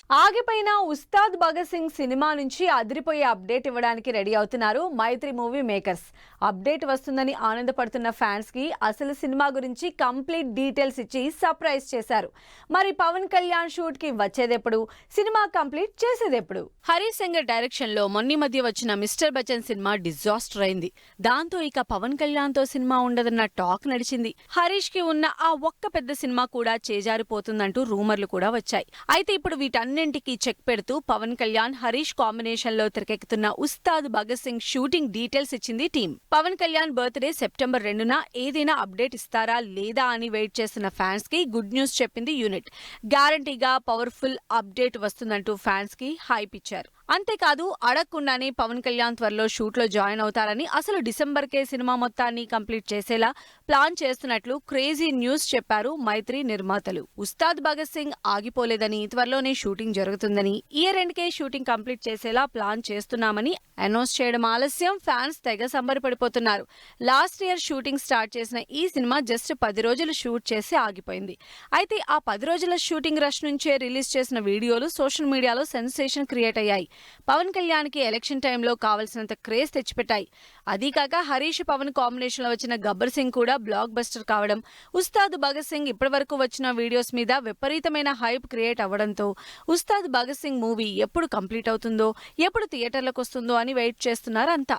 ఆగిపోయిన ఉస్తాద్ భగత్ సింగ్ సినిమా నుంచి అదిరిపోయే అప్డేట్ ఇవ్వడానికి రెడీ అవుతున్నారు మైత్రి మూవీ మేకర్స్. అప్డేట్ వస్తుందని ఆనందపడుతున్న ఫ్యాన్స్ కి అసలు సినిమా గురించి కంప్లీట్ డీటెయిల్స్ ఇచ్చి సర్ప్రైజ్ చేశారు. మరి పవన్ కళ్యాణ్ షూట్ కి వచ్చేదెప్పుడు, సినిమా కంప్లీట్ చేసేదెప్పుడు? హరీష్ శంకర్ డైరెక్షన్ లో మొన్న మధ్య వచ్చిన మిస్టర్ బచ్చన్ సినిమా డిజాస్టర్ అయింది. దాంతో ఇక పవన్ కళ్యాణ్ తో సినిమా ఉండదన్న టాక్ నడిచింది. హరీష్ కి ఉన్న ఆ ఒక్క పెద్ద సినిమా కూడా చేజారిపోతుందంటూ రూమర్లు కూడా వచ్చాయి. అయితే ఇప్పుడు వీటన్నింటికి చెక్ పెడుతూ పవన్ కళ్యాణ్ హరీష్ కాంబినేషన్ లో తెరకెక్కుతున్న ఉస్తాద్ భగత్ సింగ్ షూటింగ్ డీటెయిల్స్ ఇచ్చింది team. Pawan Kalyan birthday September 2న ఏదైనా అప్డేట్ ఇస్తారా లేదా అని వెయిట్ చేస్తున్న ఫ్యాన్స్ కి గుడ్ న్యూస్ చెప్పింది యూనిట్. గ్యారంటీగా పవర్ఫుల్ అప్డేట్ వస్తుందంటూ ఫ్యాన్స్ కి హైప్ ఇచ్చారు. అంతేకాదు అడగకుండానే పవన్ కళ్యాణ్ త్వరలో షూట్ లో జాయిన్ అవుతారని, అసలు డిసెంబర్కే సినిమా మొత్తాన్ని కంప్లీట్ చేసేలా ప్లాన్ చేస్తున్నట్లు క్రేజీ న్యూస్ చెప్పారు మైత్రి నిర్మాతలు. ఉస్తాద్ భగత్ సింగ్ ఆగిపోలేదని, త్వరలోనే షూటింగ్ జరుగుతుందని, ఇయర్ ఎండ్ కే షూటింగ్ కంప్లీట్ చేసేలా ప్లాన్ చేస్తున్నామని అనౌన్స్ చేయడం ఆలస్యం ఫ్యాన్స్ తెగ సంబరపడిపోతున్నారు. లాస్ట్ ఇయర్ షూటింగ్ స్టార్ట్ చేసిన ఈ సినిమా జస్ట్ 10 రోజులు షూట్ చేసి ఆగిపోయింది. అయితే ఆ 10 రోజుల షూటింగ్ రష్ నుంచే రిలీజ్ చేసిన వీడియోలు సోషల్ మీడియాలో సెన్సేషన్ క్రియేట్ అయ్యాయి. పవన్ కళ్యాణ్ కి ఎలక్షన్ టైంలో కావలసినంత క్రేజ్ తెచ్చిపెట్టాయి. అదీకాక హరీష్ పవన్ కాంబినేషన్ లో వచ్చిన గబ్బర్ సింగ్ కూడా బ్లాక్ బస్టర్ కావడం, ఉస్తాద్ భగత్ సింగ్ ఇప్పటివరకు వచ్చిన వీడియోస్ మీద విపరీతమైన హైప్ క్రియేట్ అవ్వడంతో ఉస్తాద్ భగత్ సింగ్ మూవీ ఎప్పుడు కంప్లీట్ అవుతుందో, ఎప్పుడు థియేటర్లకు వస్తుందో అని వెయిట్ చేస్తున్నారు అంతా.